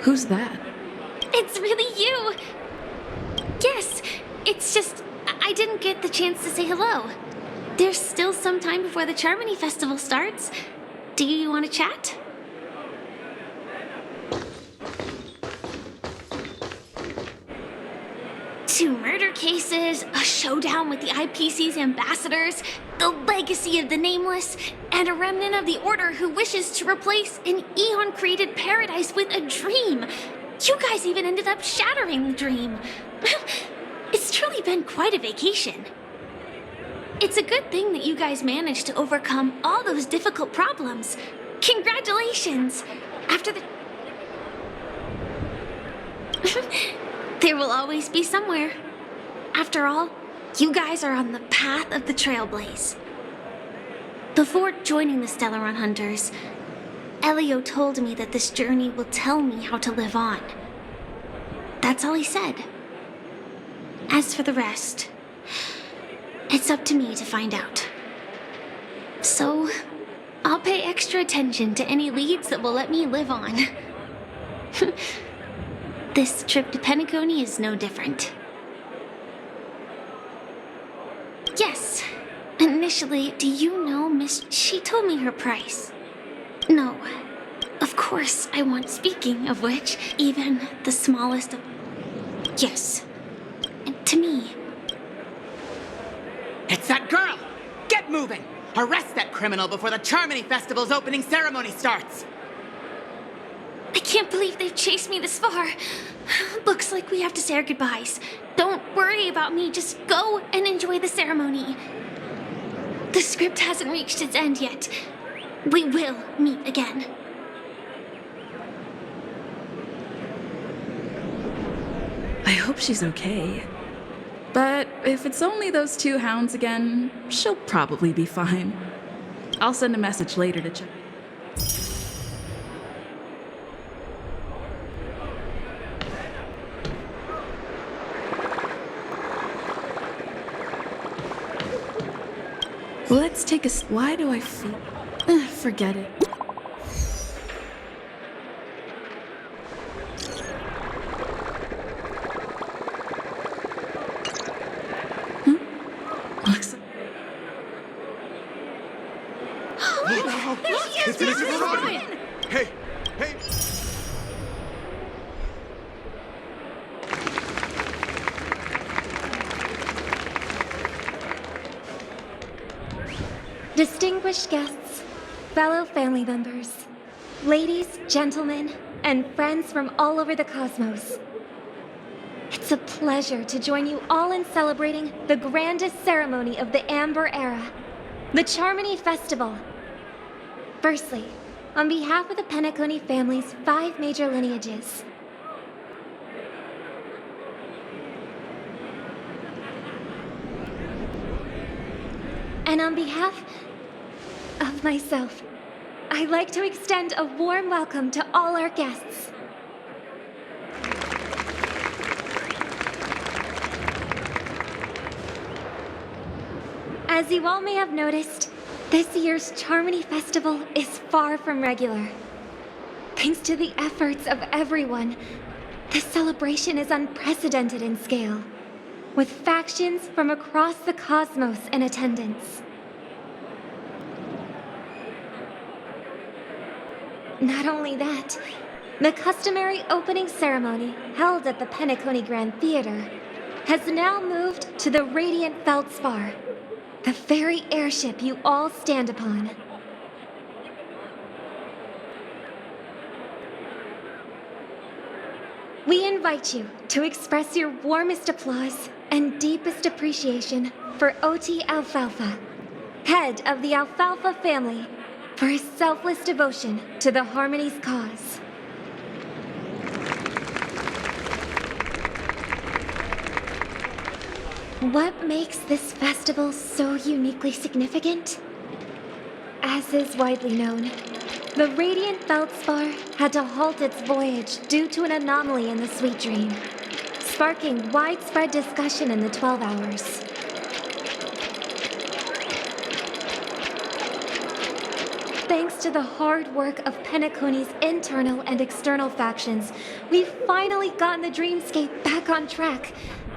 Who's that? It's really you! Yes, it's just I didn't get the chance to say hello. There's still some time before the Charmony Festival starts. Do you want to chat? Two murder cases, a showdown with the IPC's ambassadors, the legacy of the Nameless, and a remnant of the Order who wishes to replace an Eon-created paradise with a dream. You guys even ended up shattering the dream. It's truly been quite a vacation. It's a good thing that you guys managed to overcome all those difficult problems. Congratulations! After the... There will always be somewhere. After all, you guys are on the path of the Trailblaze. Before joining the Stellaron Hunters, Elio told me that this journey will tell me how to live on. That's all he said. As for the rest, it's up to me to find out. So, I'll pay extra attention to any leads that will let me live on. This trip to Penacony is no different. Yes. Initially, do you know Miss... She told me her price. No. Of course, I want, speaking of which, even the smallest of... Yes. And to me... It's that girl! Get moving! Arrest that criminal before the Charmony Festival's opening ceremony starts! I can't believe they've chased me this far. Looks like we have to say our goodbyes. Don't worry about me, just go and enjoy the ceremony. The script hasn't reached its end yet. We will meet again. I hope she's okay. But if it's only those two hounds again, she'll probably be fine. I'll send a message later to check. Let's take a... Why do I feel... forget it. Looks... Hey! Hey! Distinguished guests, fellow family members, ladies, gentlemen, and friends from all over the cosmos. It's a pleasure to join you all in celebrating the grandest ceremony of the Amber Era, the Charmony Festival. Firstly, on behalf of the Penacony family's 5 major lineages, and on behalf of myself, I'd like to extend a warm welcome to all our guests. As you all may have noticed, this year's Charmony Festival is far from regular. Thanks to the efforts of everyone, this celebration is unprecedented in scale, with factions from across the cosmos in attendance. Not only that, the customary opening ceremony held at the Penacony Grand Theater has now moved to the Radiant Feldspar, the very airship you all stand upon. We invite you to express your warmest applause and deepest appreciation for OT Alfalfa, head of the Alfalfa family, for his selfless devotion to the Harmony's cause. What makes this festival so uniquely significant? As is widely known, the Radiant Feldspar had to halt its voyage due to an anomaly in the Sweet Dream, sparking widespread discussion in the 12 Hours. Thanks to the hard work of Penacony's internal and external factions, we've finally gotten the dreamscape back on track,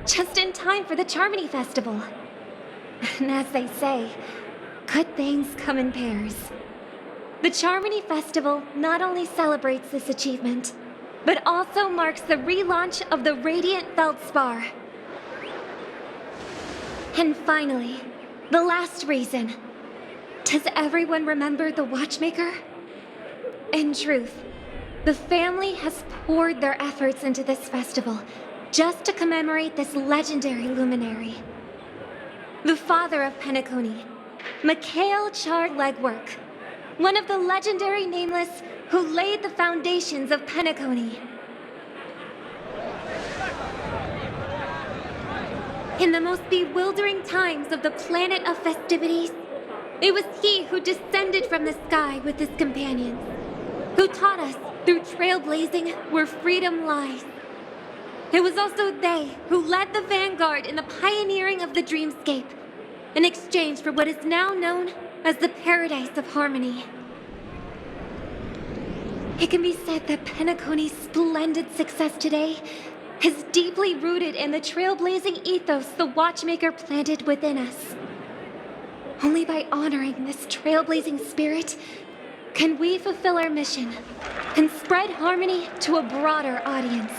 just in time for the Charmony Festival. And as they say, good things come in pairs. The Charmony Festival not only celebrates this achievement, but also marks the relaunch of the Radiant Feldspar. And finally, the last reason. Does everyone remember the Watchmaker? In truth, the family has poured their efforts into this festival just to commemorate this legendary luminary. The father of Penacony, Mikhail Char Legwork, one of the legendary Nameless who laid the foundations of Penacony. In the most bewildering times of the planet of festivities, it was he who descended from the sky with his companions, who taught us through trailblazing where freedom lies. It was also they who led the vanguard in the pioneering of the dreamscape, in exchange for what is now known as the Paradise of Harmony. It can be said that Penacony's splendid success today is deeply rooted in the trailblazing ethos the Watchmaker planted within us. Only by honoring this trailblazing spirit can we fulfill our mission and spread harmony to a broader audience.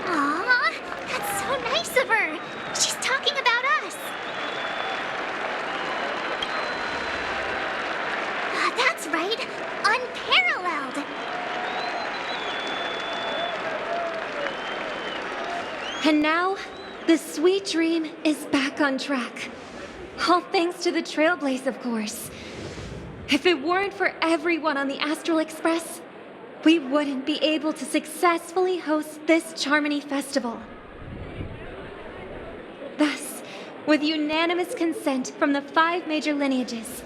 Aw, that's so nice of her. She's talking about us. That's right. Unparalleled. And now, the sweet dream is back on track. All thanks to the Trailblaze, of course. If it weren't for everyone on the Astral Express, we wouldn't be able to successfully host this Charmony Festival. Thus, with unanimous consent from the 5 major lineages,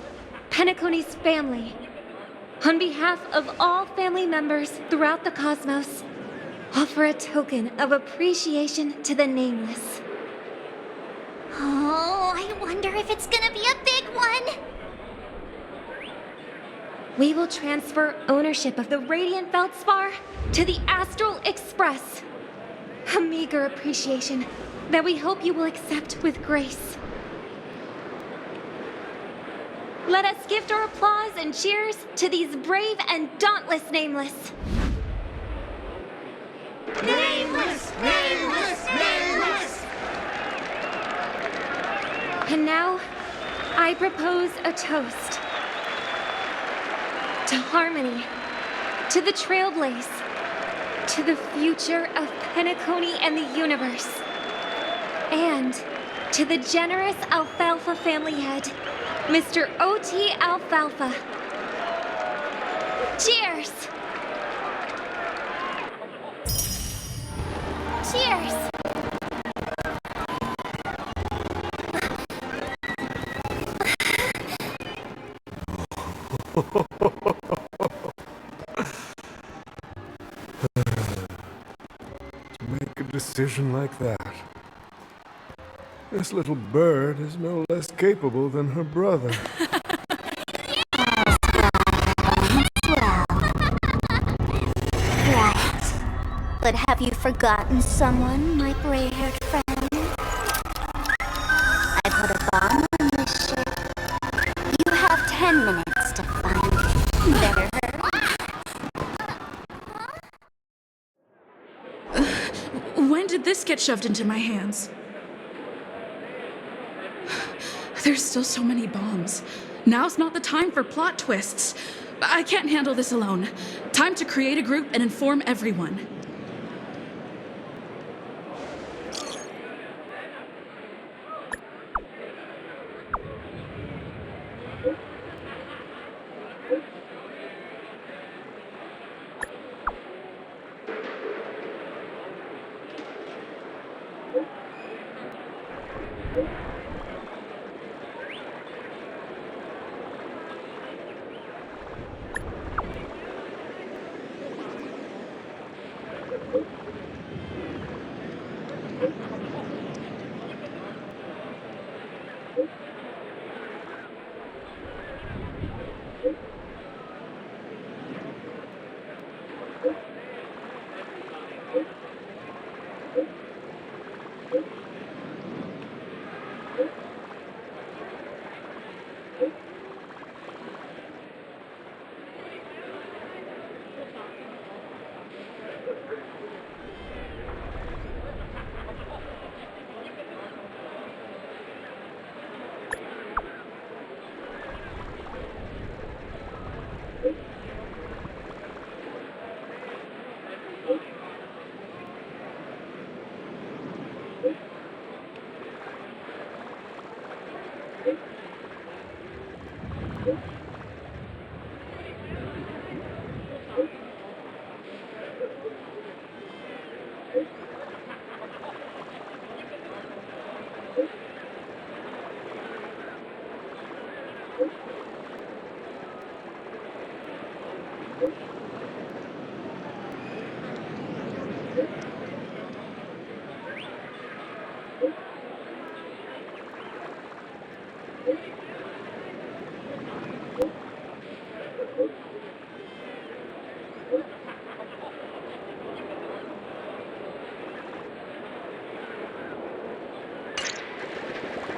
Penacony's family, on behalf of all family members throughout the cosmos, offer a token of appreciation to the Nameless. Oh, I wonder if it's gonna be a big one. We will transfer ownership of the Radiant Feldspar to the Astral Express. A meager appreciation that we hope you will accept with grace. Let us gift our applause and cheers to these brave and dauntless Nameless. Nameless! Nameless! Nameless! And now, I propose a toast. To harmony, to the Trailblaze, to the future of Penacony and the universe, and to the generous Alfalfa family head, Mr. O.T. Alfalfa. Cheers! Cheers. To make a decision like that. This little bird is no less capable than her brother. Right. But have you forgotten someone, my gray-haired friend? I put a bomb on this ship. You have 10 minutes to find it. Better hurry. When did this get shoved into my hands? There's still so many bombs. Now's not the time for plot twists. I can't handle this alone. Time to create a group and inform everyone.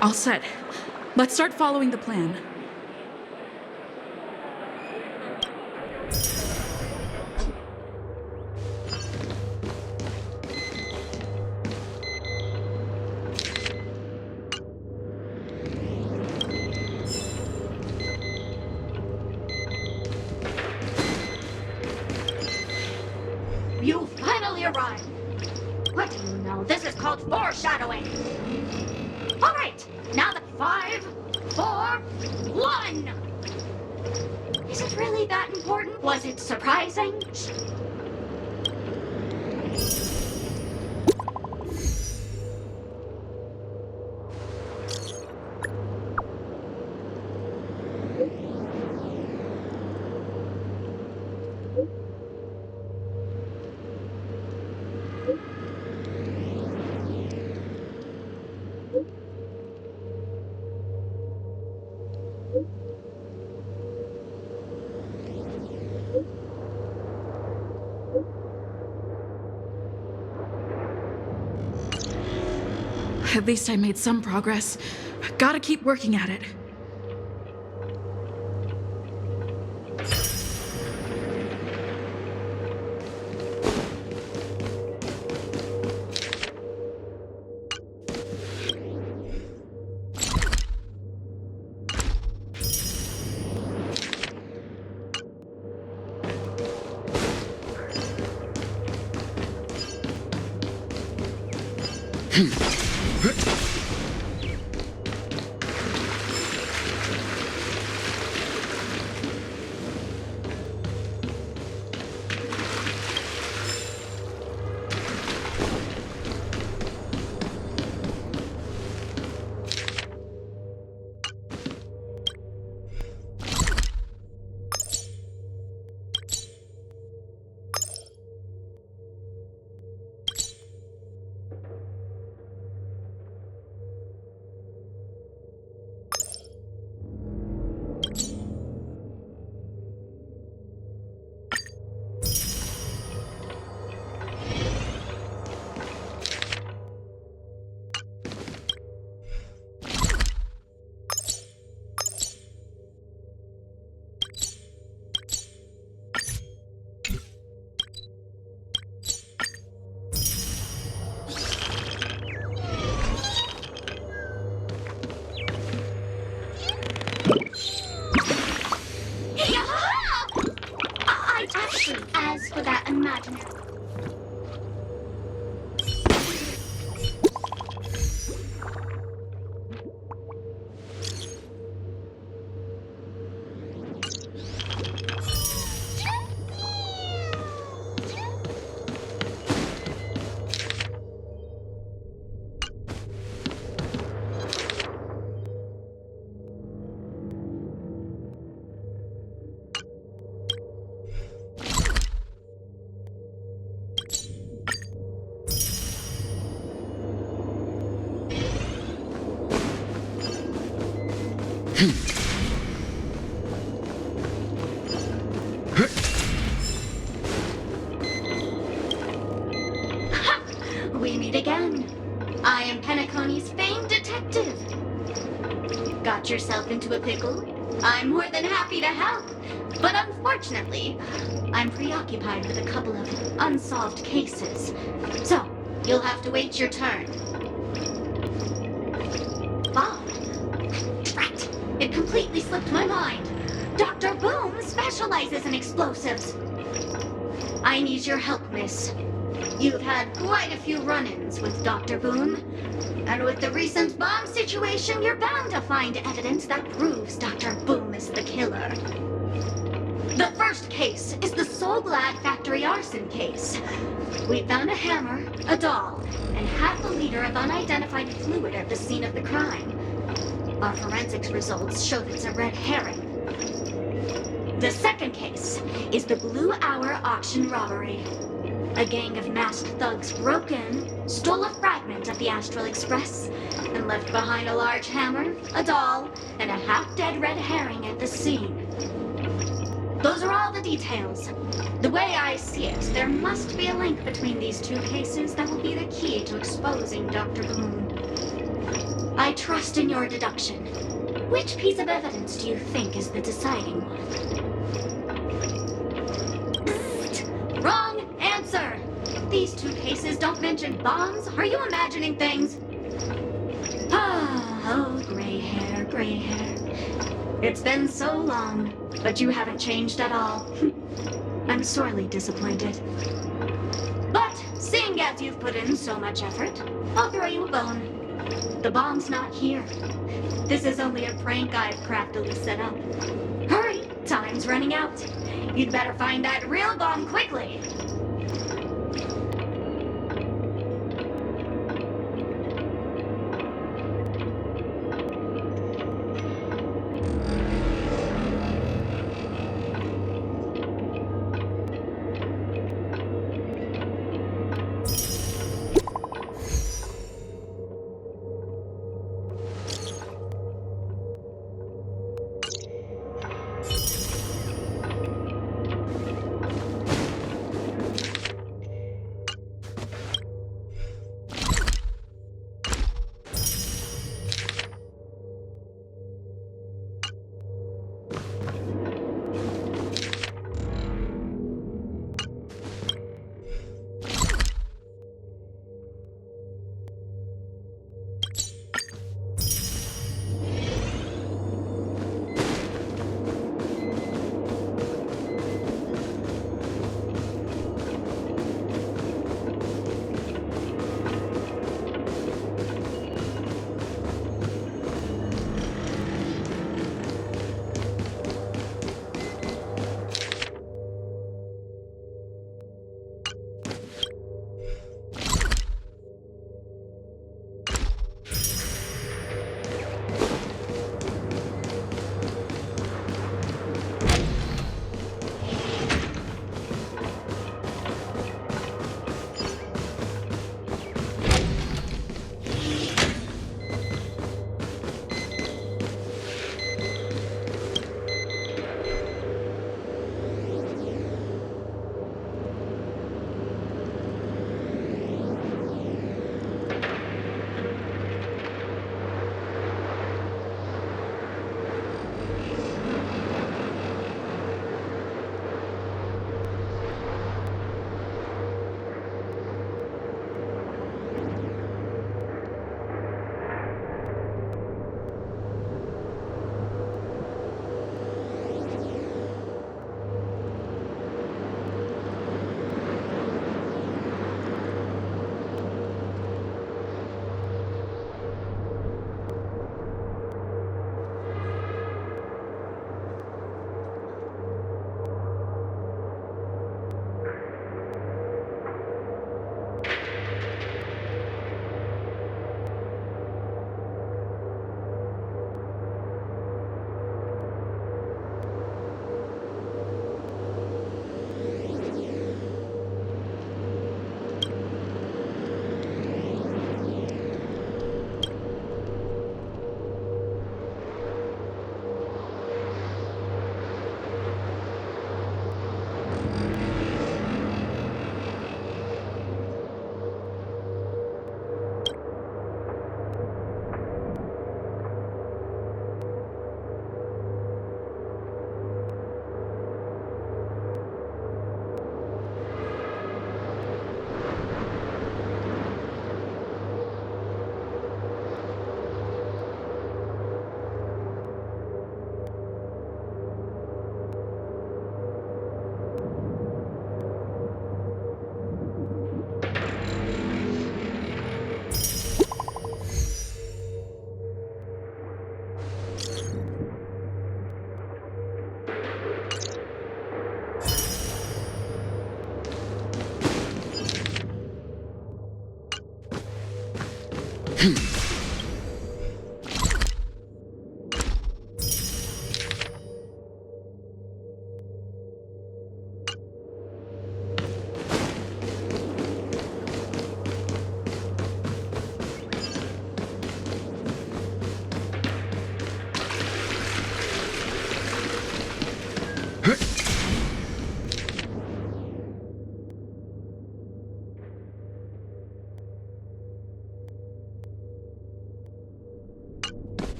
All set. Let's start following the plan. You finally arrived! What do you know? This is called foreshadowing! Alright! Now that 5, 4, 1! Is it really that important? Was it surprising? At least I made some progress. Gotta keep working at it. Actually, as for that imaginary... we meet again. I am Penacony's famed detective. Got yourself into a pickle? I'm more than happy to help. But unfortunately, I'm preoccupied with a couple of unsolved cases. So, you'll have to wait your turn. Bomb? Drat! It completely slipped my mind. Dr. Boom specializes in explosives. I need your help, miss. You've had quite a few run-ins with Dr. Boom. And with the recent bomb situation, you're bound to find evidence that proves Dr. Boom is the killer. The first case is the Soul Glad factory arson case. We found a hammer, a doll, and half a liter of unidentified fluid at the scene of the crime. Our forensics results show it's a red herring. The second case is the Blue Hour auction robbery. A gang of masked thugs broke in, stole a fragment of the Astral Express, and left behind a large hammer, a doll, and a half-dead red herring at the scene. Those are all the details. The way I see it, there must be a link between these two cases that will be the key to exposing Dr. Boom. I trust in your deduction. Which piece of evidence do you think is the deciding one? Wrong answer! These two cases don't mention bombs. Are you imagining things? Oh, gray hair, gray hair. It's been so long, but you haven't changed at all. I'm sorely disappointed. But, seeing as you've put in so much effort, I'll throw you a bone. The bomb's not here. This is only a prank I've craftily set up. Hurry, time's running out. You'd better find that real bomb quickly.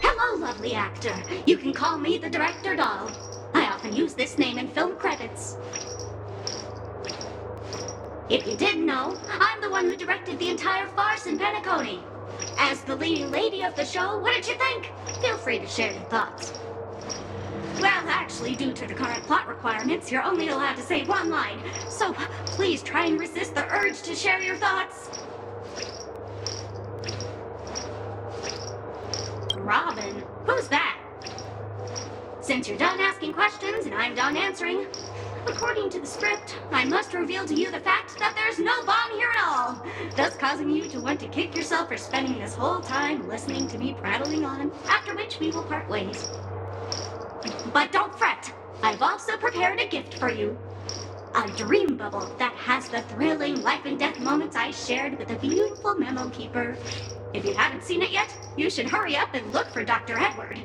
Hello, lovely actor. You can call me the Director Doll. I often use this name in film credits. If you didn't know, I'm the one who directed the entire farce in Penacony. As the leading lady of the show, what did you think? Feel free to share your thoughts. Well, actually, due to the current plot requirements, you're only allowed to say one line. So please try and resist the urge to share your thoughts. Robin, who's that? Since you're done asking questions and I'm done answering, according to the script, I must reveal to you the fact that there's no bomb here at all, thus causing you to want to kick yourself for spending this whole time listening to me prattling on, after which we will part ways. But don't fret, I've also prepared a gift for you. A dream bubble that has the thrilling life and death moments I shared with the beautiful memo keeper. If you haven't seen it yet, you should hurry up and look for Dr. Edward.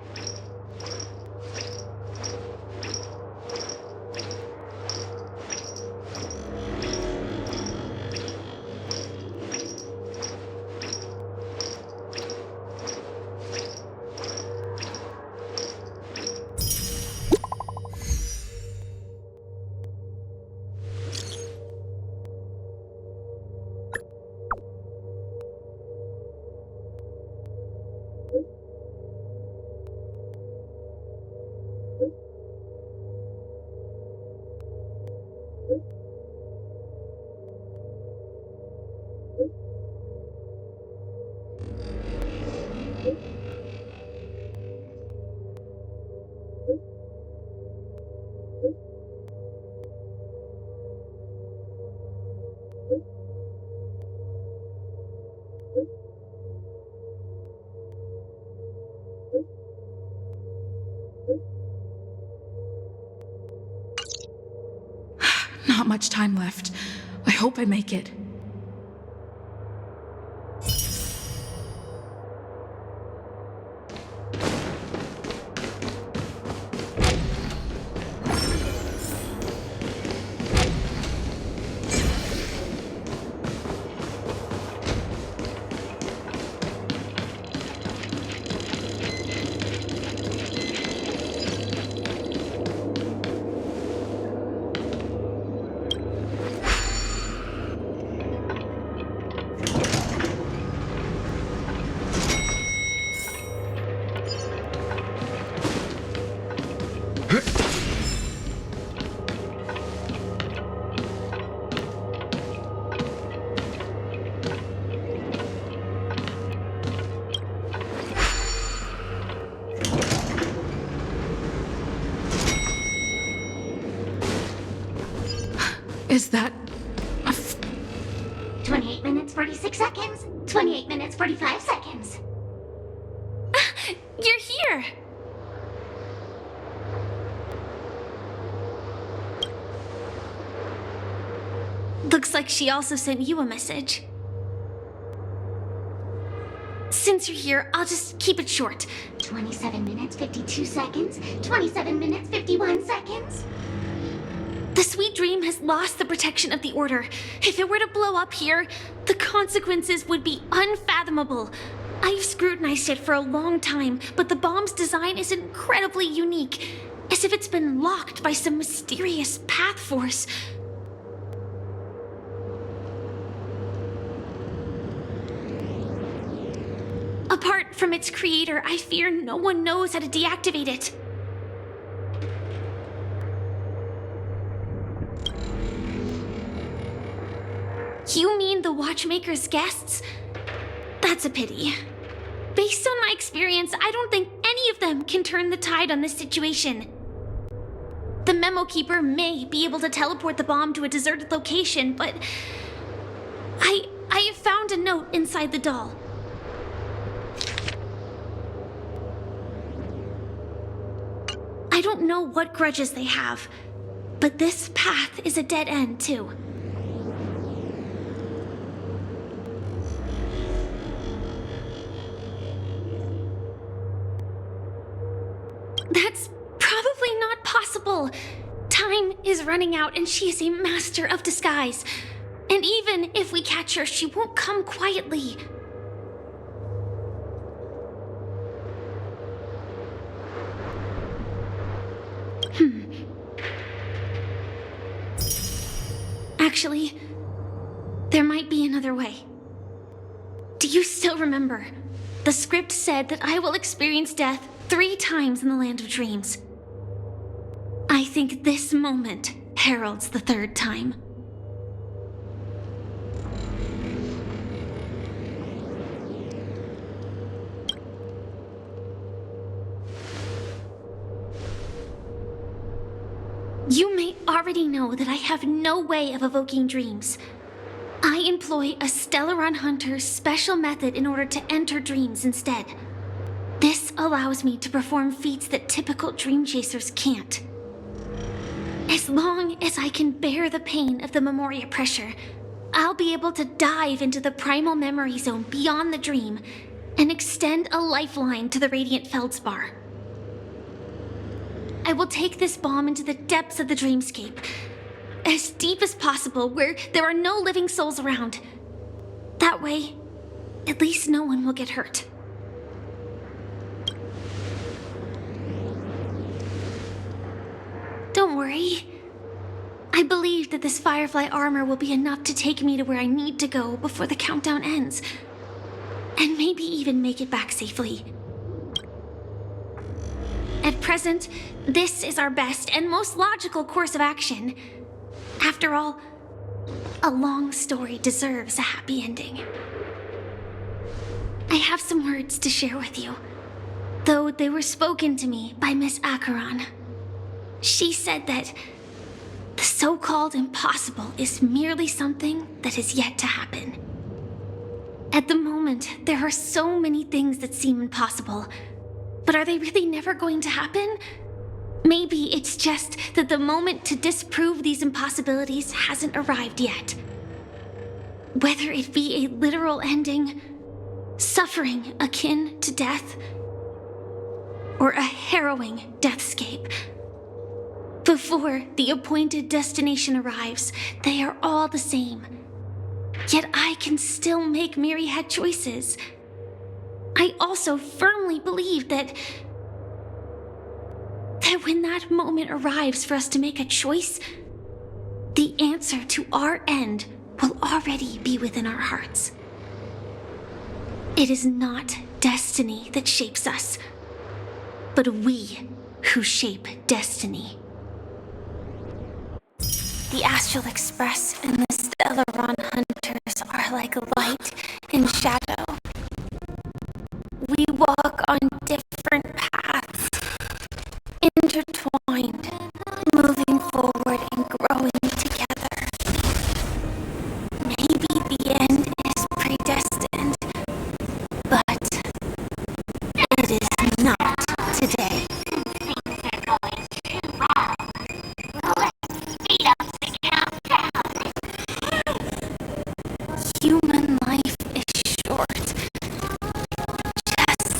Not much time left. I hope I make it. Is that... 28 minutes, 46 seconds. 28 minutes, 45 seconds. You're here! Looks like she also sent you a message. Since you're here, I'll just keep it short. 27 minutes, 52 seconds. 27 minutes, 51 seconds. The Sweet Dream has lost the protection of the Order. If it were to blow up here, the consequences would be unfathomable. I've scrutinized it for a long time, but the bomb's design is incredibly unique. as if it's been locked by some mysterious path force. Apart from its creator, I fear no one knows how to deactivate it. You mean the Watchmaker's guests? That's a pity. Based on my experience, I don't think any of them can turn the tide on this situation. The Memo Keeper may be able to teleport the bomb to a deserted location, but I have found a note inside the doll. I don't know what grudges they have, but this path is a dead end, too. That's probably not possible. Time is running out, and she is a master of disguise. And even if we catch her, she won't come quietly. Actually, there might be another way. Do you still remember? The script said that I will experience death 3 times in the Land of Dreams. I think this moment heralds the 3rd time. You may already know that I have no way of evoking dreams. I employ a Stellaron Hunter's special method in order to enter dreams instead. This allows me to perform feats that typical dream chasers can't. As long as I can bear the pain of the Memoria pressure, I'll be able to dive into the primal memory zone beyond the dream and extend a lifeline to the Radiant Feldspar. I will take this bomb into the depths of the dreamscape, as deep as possible, where there are no living souls around. That way, at least no one will get hurt. Don't worry. I believe that this Firefly armor will be enough to take me to where I need to go before the countdown ends, and maybe even make it back safely. At present, this is our best and most logical course of action. After all, a long story deserves a happy ending. I have some words to share with you, though they were spoken to me by Miss Acheron. She said that the so-called impossible is merely something that is yet to happen. At the moment, there are so many things that seem impossible, but are they really never going to happen? Maybe it's just that the moment to disprove these impossibilities hasn't arrived yet. Whether it be a literal ending, suffering akin to death, or a harrowing deathscape. Before the appointed destination arrives, they are all the same. Yet I can still make myriad choices. I also firmly believe that when that moment arrives for us to make a choice, the answer to our end will already be within our hearts. It is not destiny that shapes us, but we who shape destiny. The Astral Express and the Stellaron Hunters are like light and shadow. We walk on different paths, intertwined, moving forward and growing together. Maybe the end is predestined, but it is not today. Things are going too wrong. Let's speed up the countdown. Human life is short, just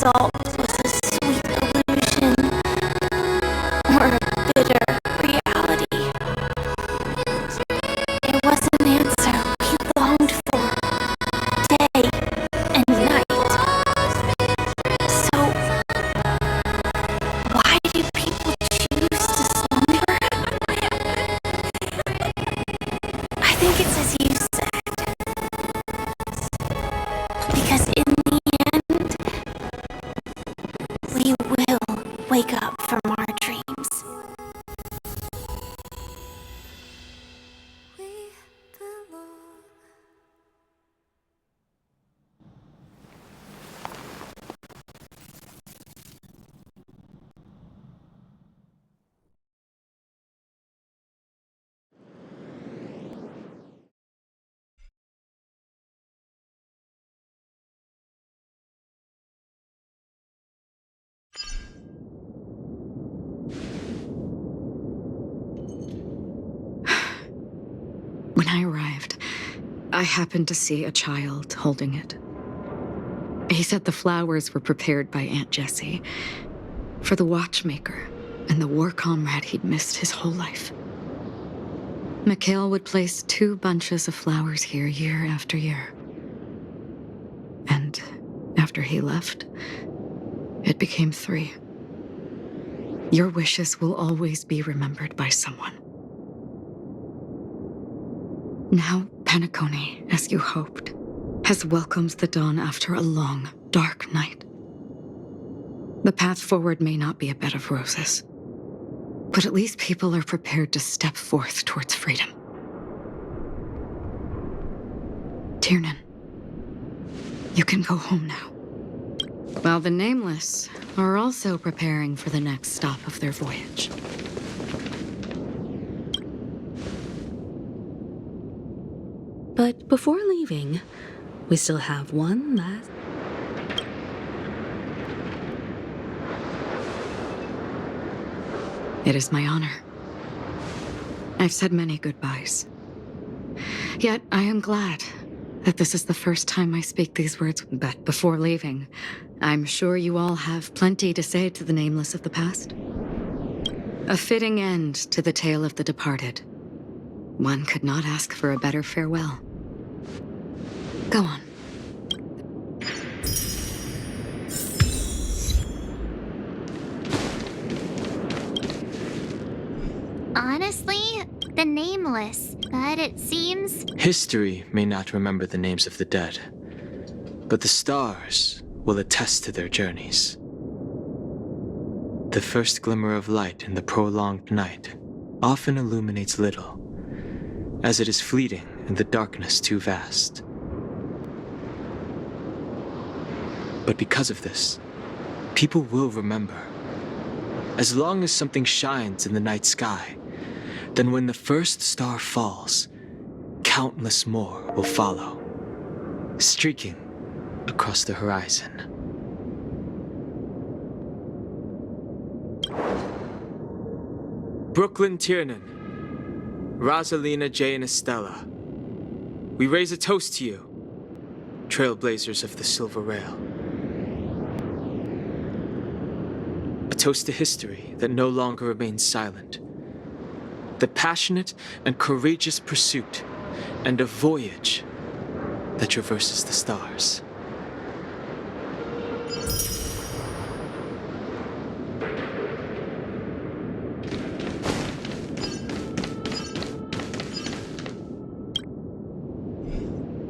thought was a sweet illusion or a bitter reality. It was an answer we longed for day and night. So, why do people choose to slumber? I think it's as you said. Because in the end, we will wake up from our dreams. When I arrived, I happened to see a child holding it. He said the flowers were prepared by Aunt Jessie for the watchmaker and the war comrade he'd missed his whole life. Mikhail would place 2 bunches of flowers here year after year. And after he left, it became 3. Your wishes will always be remembered by someone. Now, Penacony, as you hoped, has welcomed the dawn after a long, dark night. The path forward may not be a bed of roses, but at least people are prepared to step forth towards freedom. Tiernan, you can go home now. While the Nameless are also preparing for the next stop of their voyage. But before leaving, we still have one last... It is my honor. I've said many goodbyes. Yet I am glad that this is the first time I speak these words. But before leaving, I'm sure you all have plenty to say to the Nameless of the past. A fitting end to the tale of the departed. One could not ask for a better farewell. Go on. Honestly, the Nameless, but it seems... History may not remember the names of the dead, but the stars will attest to their journeys. The first glimmer of light in the prolonged night often illuminates little, as it is fleeting and the darkness too vast. But because of this, people will remember. As long as something shines in the night sky, then when the first star falls, countless more will follow, streaking across the horizon. Brooklyn Tiernan, Rosalina Jane Estella, we raise a toast to you, trailblazers of the Silver Rail. A toast to history that no longer remains silent. The passionate and courageous pursuit, and a voyage that traverses the stars.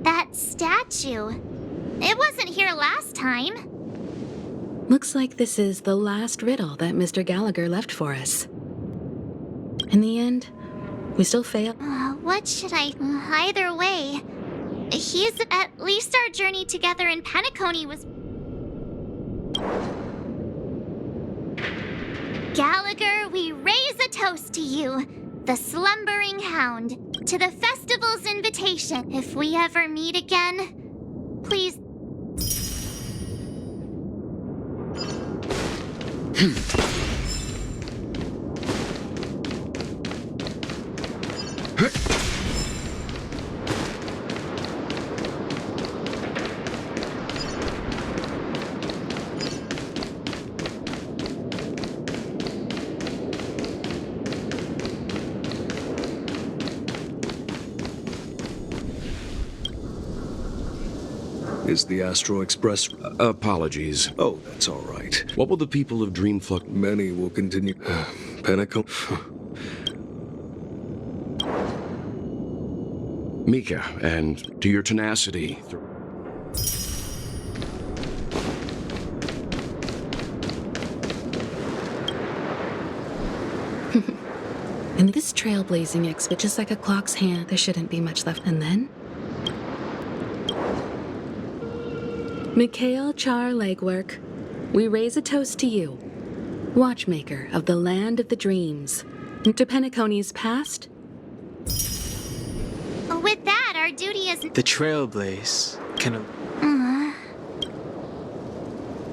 That statue. It wasn't here last time. Looks like this is the last riddle that Mr. Gallagher left for us. In the end, we still fail. What should I... Either way. He's... At least our journey together in Penacony was... Gallagher, we raise a toast to you, the slumbering hound, to the festival's invitation. If we ever meet again, please... Is the Astro Express... Apologies. Oh, that's all right. What will the people of Dreamflux... Many will continue... Pinnacle... Mika, and to your tenacity... In this trailblazing expedition, just like a clock's hand, there shouldn't be much left. And then? Mikhail Char Legwork, we raise a toast to you, watchmaker of the land of the dreams, to Penacony's past. With that, our duty is... The Trailblaze can...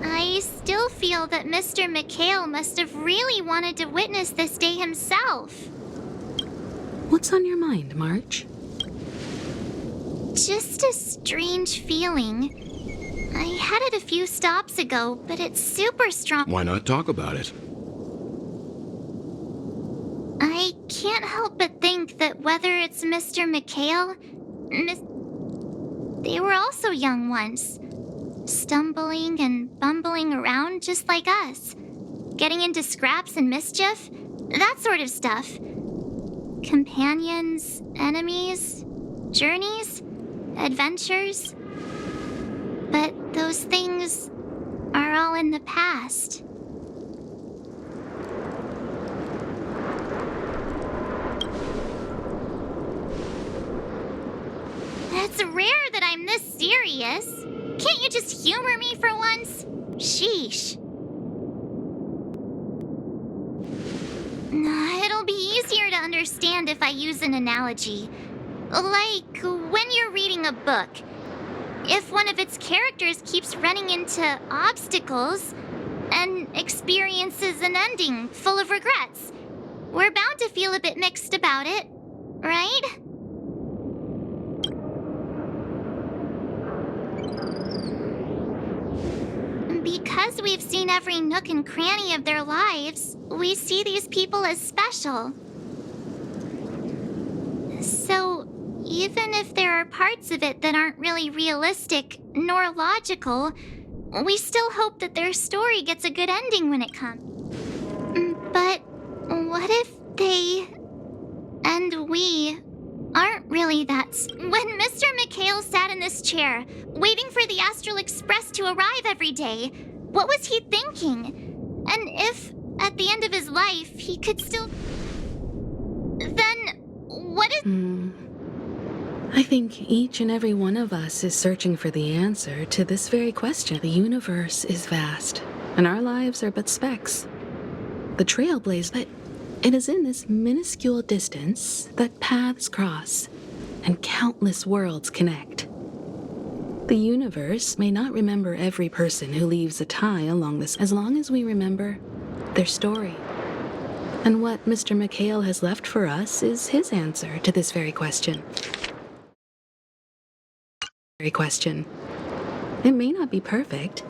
I still feel that Mr. Mikhail must have really wanted to witness this day himself. What's on your mind, March? Just a strange feeling. I had it a few stops ago, but it's super strong. Why not talk about it? I can't help but think that whether it's Mr. Mikhail, they were also young once. Stumbling and bumbling around just like us. Getting into scraps and mischief. That sort of stuff. Companions, enemies, journeys, adventures. But those things are all in the past. It's rare that I'm this serious. Can't you just humor me for once? Sheesh. It'll be easier to understand if I use an analogy. Like when you're reading a book. If one of its characters keeps running into obstacles and experiences an ending full of regrets, we're bound to feel a bit mixed about it, right? Because we've seen every nook and cranny of their lives, we see these people as special. So, even if there are parts of it that aren't really realistic nor logical, we still hope that their story gets a good ending when it comes. But what if they and we aren't really that... When Mr. Mikhail sat in this chair, waiting for the Astral Express to arrive every day, what was he thinking? And if, at the end of his life, he could still... Then, what is... I think each and every one of us is searching for the answer to this very question. The universe is vast, and our lives are but specks. The Trailblaze, but it is in this minuscule distance that paths cross and countless worlds connect. The universe may not remember every person who leaves a tie along this, as long as we remember their story. And what Mr. Mikhail has left for us is his answer to this very question. It may not be perfect,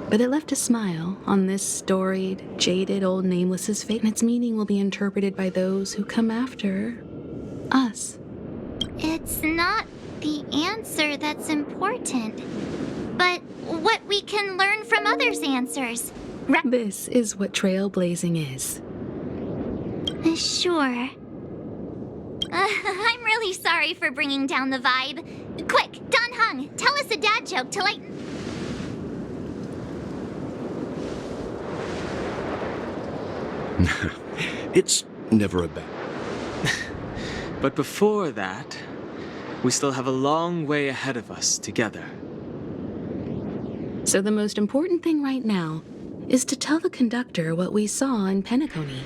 but it left a smile on this storied, jaded old nameless's fate, and its meaning will be interpreted by those who come after us. It's not the answer that's important, but what we can learn from others' answers. This is what trailblazing is. Sure. I'm really sorry for bringing down the vibe. Quick, Don Hung, tell us a dad joke to lighten... It's never a bad... But before that, we still have a long way ahead of us together. So the most important thing right now is to tell the conductor what we saw in Penacony.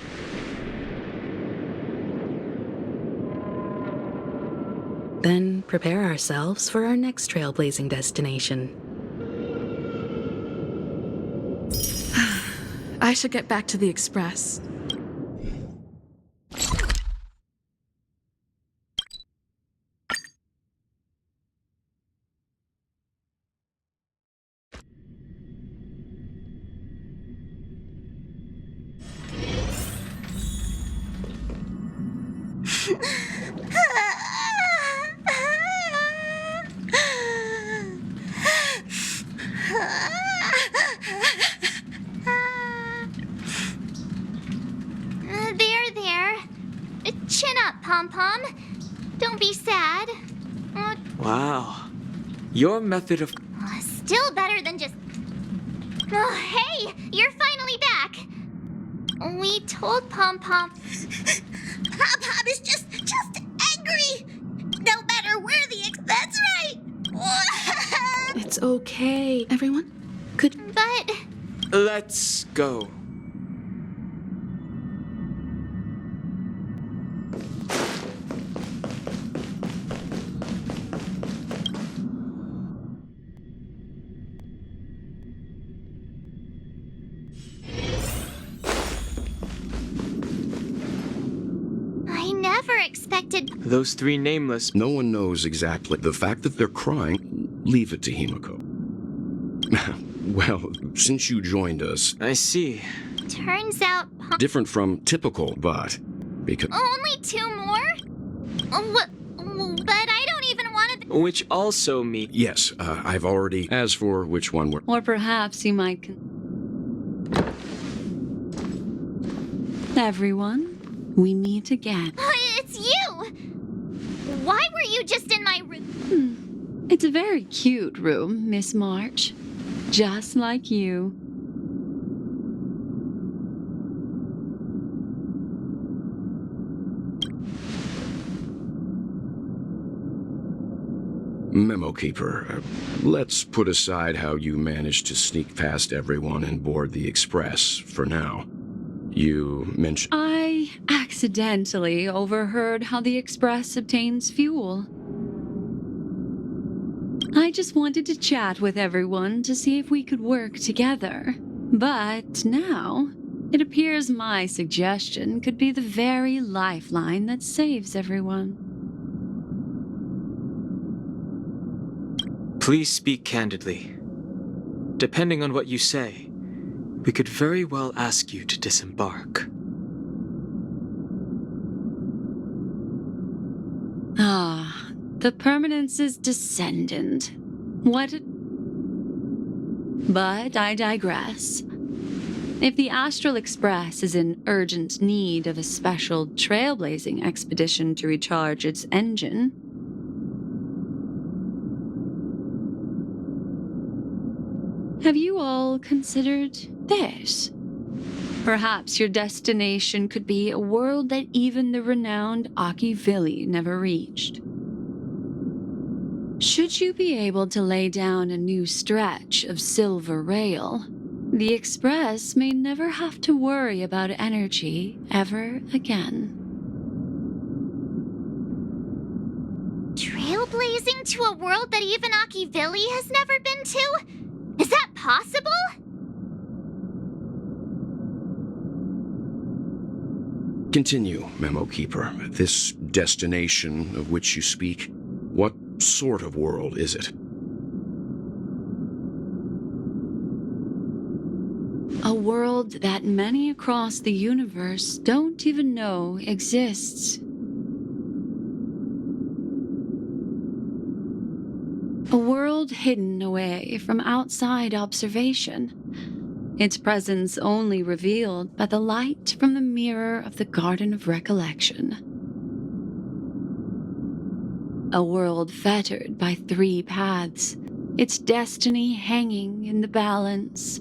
Then prepare ourselves for our next trailblazing destination. I should get back to the Express. Pom-Pom. Don't be sad. Wow. Your method of... Still better than just... Oh, hey! You're finally back! We told Pom-Pom... Pom-Pom is just angry! No matter where that's right! It's okay. Everyone? But... Let's go. I never expected... Those three nameless... No one knows exactly. The fact that they're crying, leave it to Himiko. Well, since you joined us... I see. Turns out... Different from typical, but... Because... Only 2 more? But I don't even want to... Which also means... Yes, I've already... As for which one we're... Or perhaps you might... Everyone, we meet again. It's you! Why were you just in my room? It's a very cute room, Miss March. Just like you. Memo Keeper, let's put aside how you managed to sneak past everyone and board the Express for now. You mentioned... I accidentally overheard how the Express obtains fuel. I just wanted to chat with everyone to see if we could work together. But now, it appears my suggestion could be the very lifeline that saves everyone. Please speak candidly. Depending on what you say, we could very well ask you to disembark. Ah, the Permanence's descendant. What a... But I digress. If the Astral Express is in urgent need of a special trailblazing expedition to recharge its engine, have you all considered this? Perhaps your destination could be a world that even the renowned Akivili never reached. Should you be able to lay down a new stretch of silver rail, the Express may never have to worry about energy ever again. Trailblazing to a world that even Akivili has never been to? Is that possible? Continue, Memo Keeper. This destination of which you speak, what sort of world is it? A world that many across the universe don't even know exists. A world hidden away from outside observation, its presence only revealed by the light from the mirror of the Garden of Recollection. A world fettered by 3 paths, its destiny hanging in the balance.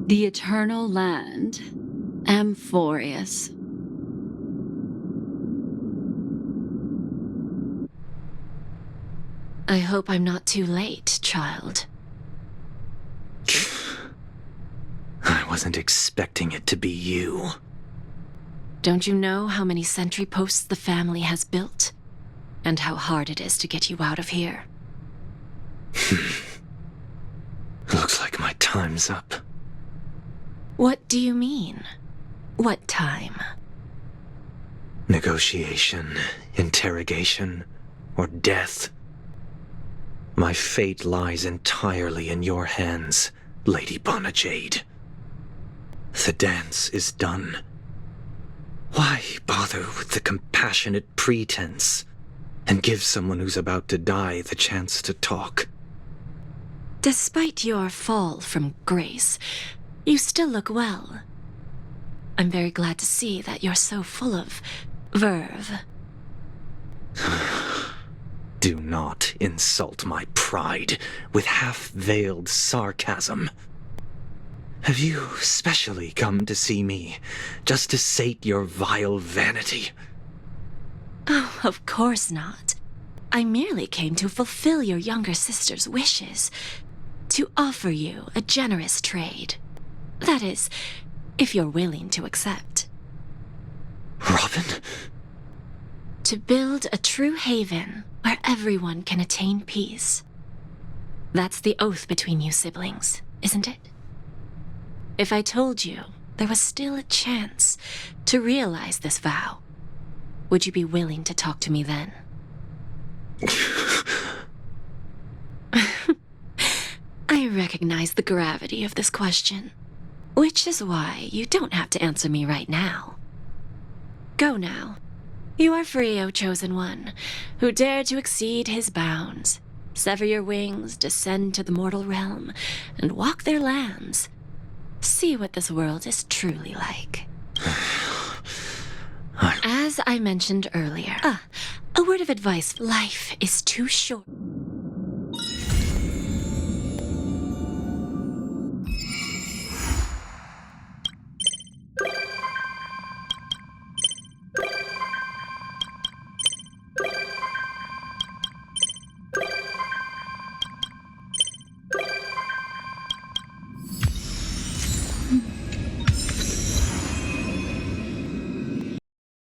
The eternal land, Amphorius. I hope I'm not too late, child. I wasn't expecting it to be you. Don't you know how many sentry posts the family has built? And how hard it is to get you out of here? Looks like my time's up. What do you mean? What time? Negotiation, interrogation, or death. My fate lies entirely in your hands, Lady Bonajade. The dance is done. Why bother with the compassionate pretense and give someone who's about to die the chance to talk? Despite your fall from grace, you still look well. I'm very glad to see that you're so full of verve. Do not insult my pride with half-veiled sarcasm. Have you specially come to see me just to sate your vile vanity? Oh, of course not. I merely came to fulfill your younger sister's wishes. To offer you a generous trade. That is, if you're willing to accept. Robin? To build a true haven where everyone can attain peace. That's the oath between you siblings, isn't it? If I told you there was still a chance to realize this vow, would you be willing to talk to me then? I recognize the gravity of this question, which is why you don't have to answer me right now. Go now. You are free, O Chosen One, who dare to exceed his bounds, sever your wings, descend to the mortal realm, and walk their lands. See what this world is truly like. As I mentioned earlier, a word of advice: life is too short.